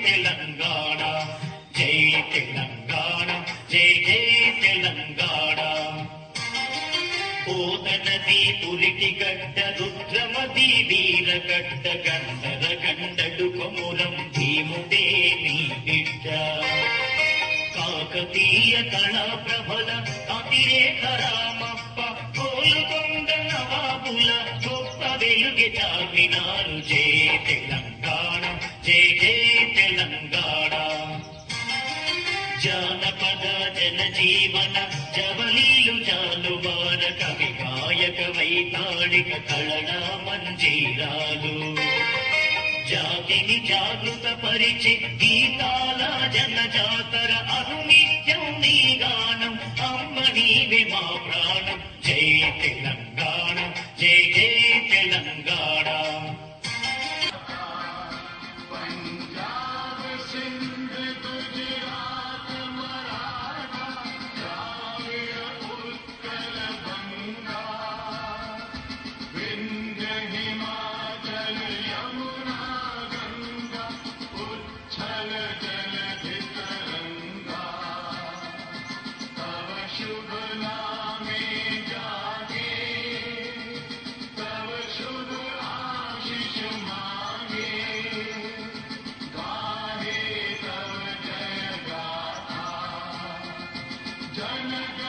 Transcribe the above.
తెలంగాణ జై తెలంగాణ జై జై తెలంగాణ పోతనది పురికి గడ్డ రుద్రమది వీరగడ్డ గండర గండడు కొమురం భీముడే నీ బిడ్డ కాకతీయ కళా ప్రభల అతిరేక రామప్ప కోలుకొండ నవాబుల గొప్ప వెలుగె చావినారు జై తెలంగాణ జై జై తెలంగాణ జానపద జనజీవన జవలీలు జాలువార కవి గాయక వైతాళిక కళల మంజీరాలు జాతిని జాగృత పరిచే గీతాల జనజాతర అనునిత్యం నీ గానం అమ్మ నీవే మా ప్రాణం జై తెలంగాణ జై జై తెలంగాణ Jana